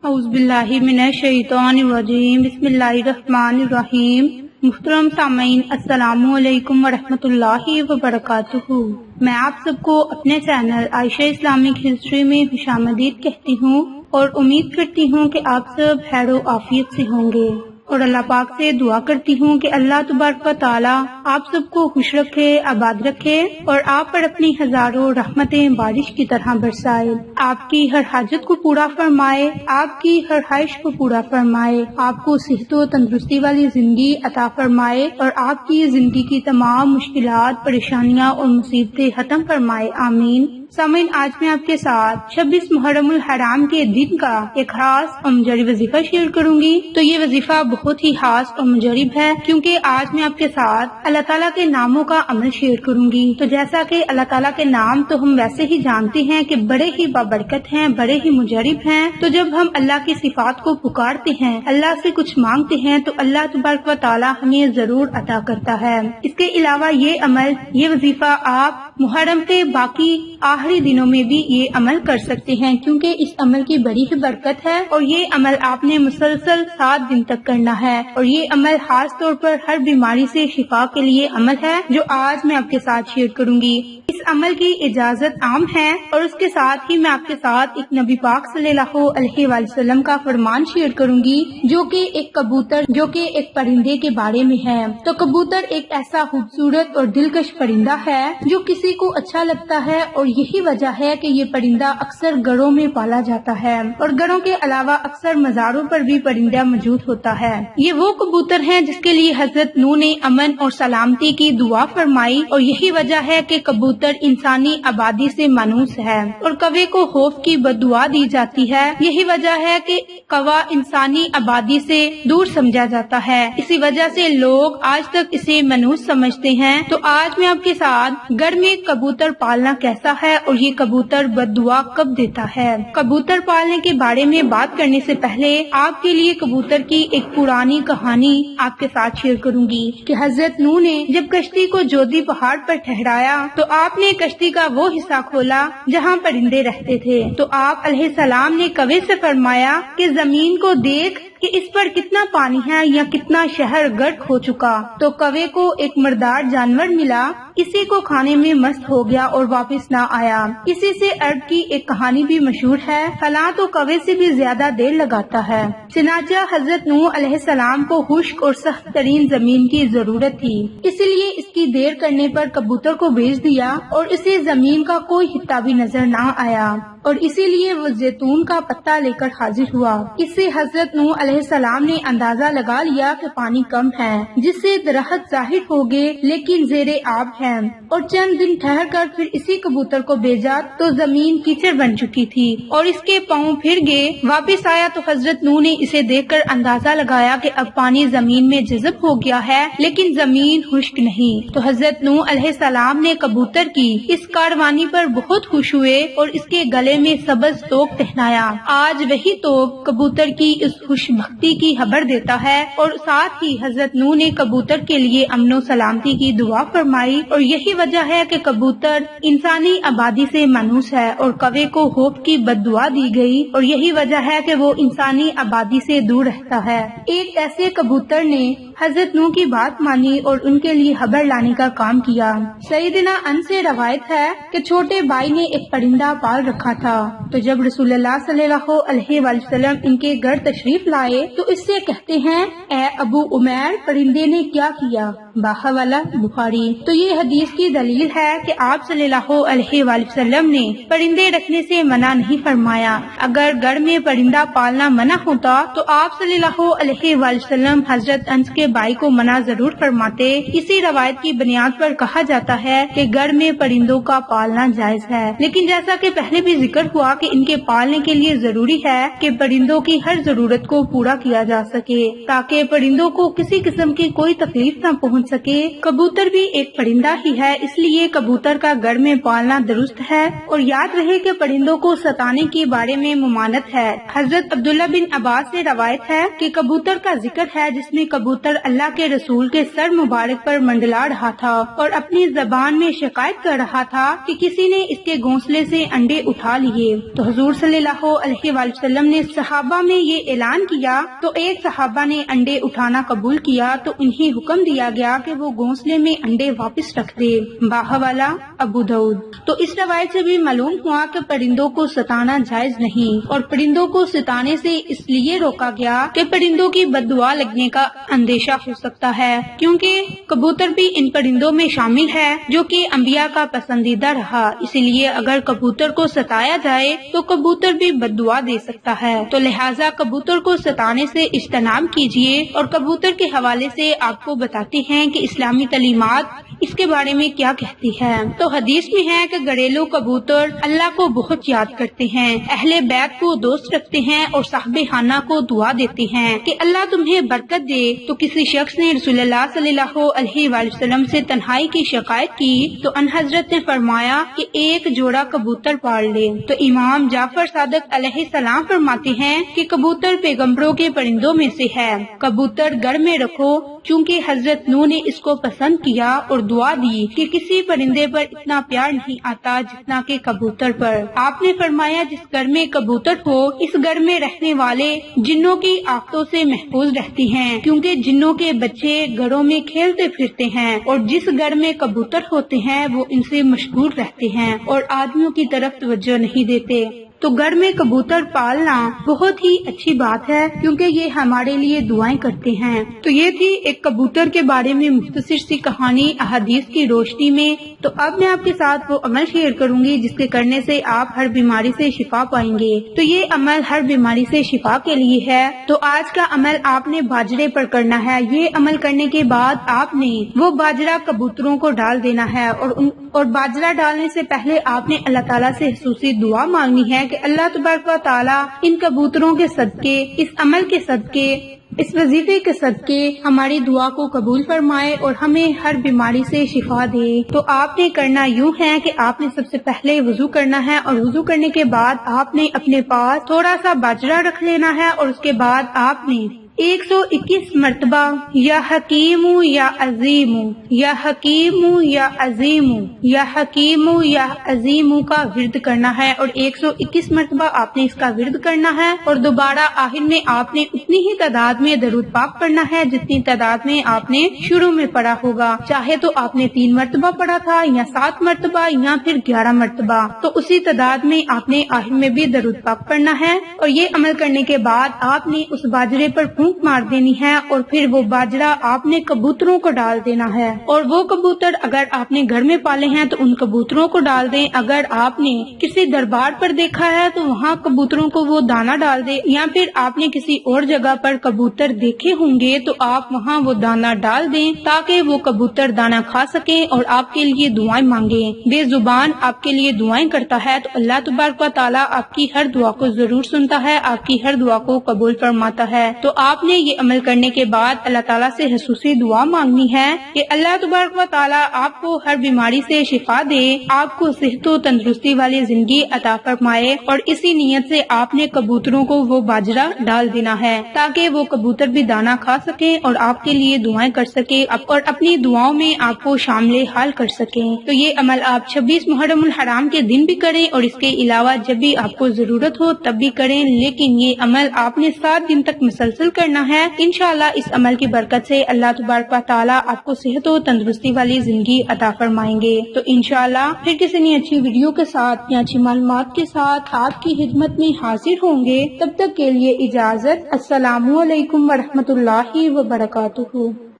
اعوذ باللہ من الشیطان الرجیم بسم اللہ الرحمن الرحیم۔ محترم سامعین، السلام علیکم ورحمۃ اللہ وبرکاتہ۔ میں آپ سب کو اپنے چینل عائشہ اسلامک ہسٹری میں خوش آمدید کہتی ہوں اور امید کرتی ہوں کہ آپ سب خیر و عافیت سے ہوں گے، اور اللہ پاک سے دعا کرتی ہوں کہ اللہ تبارک و تعالی آپ سب کو خوش رکھے، آباد رکھے اور آپ پر اپنی ہزاروں رحمتیں بارش کی طرح برسائے، آپ کی ہر حاجت کو پورا فرمائے، آپ کی ہر خواہش کو پورا فرمائے، آپ کو صحت و تندرستی والی زندگی عطا فرمائے اور آپ کی زندگی کی تمام مشکلات، پریشانیاں اور مصیبتیں ختم فرمائے، آمین۔ سامعین، آج میں آپ کے ساتھ 26 محرم الحرام کے دن کا ایک خاص اور مجرب وظیفہ شیئر کروں گی۔ تو یہ وظیفہ بہت ہی خاص اور مجرب ہے، کیونکہ آج میں آپ کے ساتھ اللہ تعالیٰ کے ناموں کا عمل شیئر کروں گی۔ تو جیسا کہ اللہ تعالیٰ کے نام تو ہم ویسے ہی جانتے ہیں کہ بڑے ہی بابرکت ہیں، بڑے ہی مجرب ہیں، تو جب ہم اللہ کی صفات کو پکارتے ہیں، اللہ سے کچھ مانگتے ہیں، تو اللہ تبارک و تعالیٰ ہمیں ضرور عطا کرتا ہے۔ اس کے علاوہ یہ عمل، یہ وظیفہ آپ محرم کے باقی آخری دنوں میں بھی یہ عمل کر سکتے ہیں، کیونکہ اس عمل کی بڑی ہی برکت ہے، اور یہ عمل آپ نے مسلسل 7 دن تک کرنا ہے، اور یہ عمل خاص طور پر ہر بیماری سے شفا کے لیے عمل ہے جو آج میں آپ کے ساتھ شیئر کروں گی۔ اس عمل کی اجازت عام ہے، اور اس کے ساتھ ہی میں آپ کے ساتھ ایک نبی پاک صلی اللہ علیہ وآلہ وسلم کا فرمان شیئر کروں گی، جو کہ ایک پرندے کے بارے میں ہے۔ تو کبوتر ایک ایسا خوبصورت اور دلکش پرندہ ہے جو کسی کو اچھا لگتا ہے، اور یہی وجہ ہے کہ یہ پرندہ اکثر گھروں میں پالا جاتا ہے، اور گھروں کے علاوہ اکثر مزاروں پر بھی پرندہ موجود ہوتا ہے۔ یہ وہ کبوتر ہیں جس کے لیے حضرت نوح نے امن اور سلامتی کی دعا فرمائی، اور یہی وجہ ہے کہ کبوتر انسانی آبادی سے مانوس ہے، اور کوے کو خوف کی بد دعا دی جاتی ہے۔ یہی وجہ ہے کہ کوا انسانی آبادی سے دور سمجھا جاتا ہے، اسی وجہ سے لوگ آج تک اسے منحوس سمجھتے ہیں۔ تو آج میں آپ کے ساتھ گھر میں کبوتر پالنا کیسا ہے اور یہ کبوتر بد دعا کب دیتا ہے۔ کبوتر پالنے کے بارے میں بات کرنے سے پہلے آپ کے لیے کبوتر کی ایک پرانی کہانی آپ کے ساتھ شیئر کروں گی کہ حضرت نوح نے جب کشتی کو جودی پہاڑ پر ٹھہرایا تو آپ نے کشتی کا وہ حصہ کھولا جہاں پرندے رہتے تھے، تو آپ علیہ السلام نے کوے سے فرمایا کہ زمین کو دیکھ کہ اس پر کتنا پانی ہے یا کتنا شہر غرق ہو چکا۔ تو کوے کو ایک مردار جانور ملا، اسی کو کھانے میں مست ہو گیا اور واپس نہ آیا۔ اسی سے عرب کی ایک کہانی بھی مشہور ہے، فلاں تو کوے سے بھی زیادہ دیر لگاتا ہے۔ چنانچہ حضرت نوح علیہ السلام کو خشک اور سخت ترین زمین کی ضرورت تھی، اسی لیے اس کی دیر کرنے پر کبوتر کو بھیج دیا، اور اسے زمین کا کوئی حصہ بھی نظر نہ آیا، اور اسی لیے وہ زیتون کا پتا لے کر حاضر ہوا۔ اس سے حضرت نوح علیہ السلام نے اندازہ لگا لیا کہ پانی کم ہے، جس سے درخت ظاہر ہو گئے لیکن زیر آب ہے، اور چند دن ٹھہر کر پھر اسی کبوتر کو بھیجا تو زمین کیچڑ بن چکی تھی اور اس کے پاؤں پھر گئے۔ واپس آیا تو حضرت نوح نے اسے دیکھ کر اندازہ لگایا کہ اب پانی زمین میں جذب ہو گیا ہے لیکن زمین خشک نہیں۔ تو حضرت نوح علیہ السلام نے کبوتر کی اس کاروانی پر بہت خوش ہوئے اور اس کے گلے میں سبز توق پہنایا۔ آج وہی توق کبوتر کی اس خوش بختی کی خبر دیتا ہے، اور ساتھ ہی حضرت نوح نے کبوتر کے لیے امن و سلامتی کی دعا فرمائی، اور یہی وجہ ہے کہ کبوتر انسانی آبادی سے مانوس ہے اور کوے کو خوف کی بد دعا دی گئی، اور یہی وجہ ہے کہ وہ انسانی آبادی سے دور رہتا ہے۔ ایک ایسے کبوتر نے حضرت نوح کی بات مانی اور ان کے لیے خبر لانے کا کام کیا۔ سیدنا انس سے روایت ہے کہ چھوٹے بھائی نے ایک پرندہ پال رکھا تھا، تو جب رسول اللہ صلی اللہ علیہ وآلہ وسلم ان کے گھر تشریف لائے تو اس سے کہتے ہیں، اے ابو عمیر، پرندے نے کیا کیا؟ باحوالہ بخاری۔ تو یہ حدیث کی دلیل ہے کہ آپ صلی اللہ علیہ وآلہ وسلم نے پرندے رکھنے سے منع نہیں فرمایا۔ اگر گھر میں پرندہ پالنا منع ہوتا تو آپ صلی اللہ علیہ وآلہ وسلم حضرت انس کے بھائی کو منع ضرور فرماتے۔ اسی روایت کی بنیاد پر کہا جاتا ہے کہ گھر میں پرندوں کا پالنا جائز ہے، لیکن جیسا کہ پہلے بھی ذکر ہوا کہ ان کے پالنے کے لیے ضروری ہے کہ پرندوں کی ہر ضرورت کو پورا کیا جا سکے تاکہ پرندوں کو کسی قسم کی کوئی تکلیف نہ پہنچ سکے۔ کبوتر بھی ایک پرندہ ہی ہے، اس لیے کبوتر کا گھر میں پالنا درست ہے، اور یاد رہے کہ پرندوں کو ستانے کے بارے میں ممانعت ہے۔ حضرت عبداللہ بن عباس سے روایت ہے کہ کبوتر کا ذکر ہے جس میں کبوتر اللہ کے رسول کے سر مبارک پر منڈلا رہا تھا اور اپنی زبان میں شکایت کر رہا تھا کہ کسی نے اس کے گھونسلے سے انڈے اٹھا لیے۔ تو حضور صلی اللہ علیہ وآلہ وسلم نے صحابہ میں یہ اعلان کیا تو ایک صحابہ نے انڈے اٹھانا قبول کیا تو انہیں حکم دیا گیا کہ وہ گھونسلے میں انڈے واپس رکھ دے۔ باحوالہ ابو داؤد۔ تو اس روایت سے بھی معلوم ہوا کہ پرندوں کو ستانا جائز نہیں، اور پرندوں کو ستانے سے اس لیے روکا گیا کہ پرندوں کی بد دعا لگنے کا اندیشہ ہو سکتا ہے، کیونکہ کبوتر بھی ان پرندوں میں شامل ہے جو کہ انبیاء کا پسندیدہ رہا، اسی لیے اگر کبوتر کو ستایا جائے تو کبوتر بھی بد دعا دے سکتا ہے۔ تو لہٰذا کبوتر کو ستانے سے اجتناب کیجیے، اور کبوتر کے حوالے سے آپ کو بتاتے ہیں کہ اسلامی تعلیمات اس کے بارے میں کیا کہتی ہے۔ تو حدیث میں ہے کہ گھریلو کبوتر اللہ کو بہت یاد کرتے ہیں، اہل بیت کو دوست رکھتے ہیں اور صاحب خانہ کو دعا دیتے ہیں کہ اللہ تمہیں برکت دے۔ تو کسی شخص نے رسول اللہ صلی اللہ علیہ وآلہ وسلم سے تنہائی کی شکایت کی تو ان حضرت نے فرمایا کہ ایک جوڑا کبوتر پال لے۔ تو امام جعفر صادق علیہ السلام فرماتے ہیں کہ کبوتر پیغمبروں کے پرندوں میں سے ہے، کبوتر گھر میں رکھو، چونکہ حضرت نوح نے اس کو پسند کیا اور دعا دی کہ کسی پرندے پر اتنا پیار نہیں آتا جتنا کہ کبوتر پر۔ آپ نے فرمایا جس گھر میں کبوتر ہو اس گھر میں رہنے والے جنوں کی آفتوں سے محفوظ رہتی ہیں، کیونکہ جنوں کے بچے گھروں میں کھیلتے پھرتے ہیں، اور جس گھر میں کبوتر ہوتے ہیں وہ ان سے مشغول رہتے ہیں اور آدمیوں کی طرف توجہ نہیں دیتے۔ تو گھر میں کبوتر پالنا بہت ہی اچھی بات ہے، کیونکہ یہ ہمارے لیے دعائیں کرتے ہیں۔ تو یہ تھی ایک کبوتر کے بارے میں مختصر سی کہانی احادیث کی روشنی میں۔ تو اب میں آپ کے ساتھ وہ عمل شیئر کروں گی جس کے کرنے سے آپ ہر بیماری سے شفا پائیں گے۔ تو یہ عمل ہر بیماری سے شفا کے لیے ہے۔ تو آج کا عمل آپ نے باجرے پر کرنا ہے۔ یہ عمل کرنے کے بعد آپ نے وہ باجرہ کبوتروں کو ڈال دینا ہے، اور باجرہ ڈالنے سے پہلے آپ نے اللہ تعالیٰ سے خصوصی دعا مانگنی ہے کہ اللہ تبارک و تعالیٰ ان کبوتروں کے صدقے، اس عمل کے صدقے، اس وظیفے کے صدقے ہماری دعا کو قبول فرمائے اور ہمیں ہر بیماری سے شفا دے۔ تو آپ نے کرنا یوں ہے کہ آپ نے سب سے پہلے وضو کرنا ہے، اور وضو کرنے کے بعد آپ نے اپنے پاس تھوڑا سا باجرہ رکھ لینا ہے، اور اس کے بعد آپ نے 121 مرتبہ یا حکیم یا عظیم یا حکیم یا عظیم یا حکیم یا عظیم کا ورد کرنا ہے، اور 121 مرتبہ آپ نے اس کا ورد کرنا ہے، اور دوبارہ آخر میں آپ نے اتنی ہی تعداد میں درود پاک پڑھنا ہے جتنی تعداد میں آپ نے شروع میں پڑھا ہوگا، چاہے تو آپ نے 3 مرتبہ پڑھا تھا یا 7 مرتبہ یا پھر 11 مرتبہ، تو اسی تعداد میں آپ نے آخر میں بھی درود پاک پڑھنا ہے۔ اور یہ عمل کرنے کے بعد آپ نے اس باجرے پر مار دینی ہے، اور پھر وہ باجرہ آپ نے کبوتروں کو ڈال دینا ہے، اور وہ کبوتر اگر آپ نے گھر میں پالے ہیں تو ان کبوتروں کو ڈال دیں، اگر آپ نے کسی دربار پر دیکھا ہے تو وہاں کبوتروں کو وہ دانہ ڈال دیں، یا پھر آپ نے کسی اور جگہ پر کبوتر دیکھے ہوں گے تو آپ وہاں وہ دانہ ڈال دیں تاکہ وہ کبوتر دانہ کھا سکیں اور آپ کے لیے دعائیں مانگیں۔ بے زبان آپ کے لیے دعائیں کرتا ہے تو اللہ تبارک و تعالیٰ آپ کی ہر دعا کو ضرور سنتا ہے، آپ کی ہر دعا کو قبول فرماتا ہے۔ تو آپ نے یہ عمل کرنے کے بعد اللہ تعالیٰ سے خصوصی دعا مانگنی ہے کہ اللہ تبارک و تعالیٰ آپ کو ہر بیماری سے شفا دے، آپ کو صحت و تندرستی والی زندگی عطا فرمائے، اور اسی نیت سے آپ نے کبوتروں کو وہ باجرہ ڈال دینا ہے تاکہ وہ کبوتر بھی دانہ کھا سکیں اور آپ کے لیے دعائیں کر سکیں اور اپنی دعاؤں میں آپ کو شامل حال کر سکیں۔ تو یہ عمل آپ 26 محرم الحرام کے دن بھی کریں، اور اس کے علاوہ جب بھی آپ کو ضرورت ہو تب بھی کریں، لیکن یہ عمل آپ نے 7 دن تک مسلسل کرنا ہے۔ انشاءاللہ اس عمل کی برکت سے اللہ تبارک و تعالیٰ آپ کو صحت و تندرستی والی زندگی عطا فرمائیں گے۔ تو انشاءاللہ پھر کسی نئی اچھی ویڈیو کے ساتھ یا اچھی معلومات کے ساتھ آپ کی خدمت میں حاضر ہوں گے۔ تب تک کے لیے اجازت۔ السلام علیکم ورحمۃ اللہ وبرکاتہ۔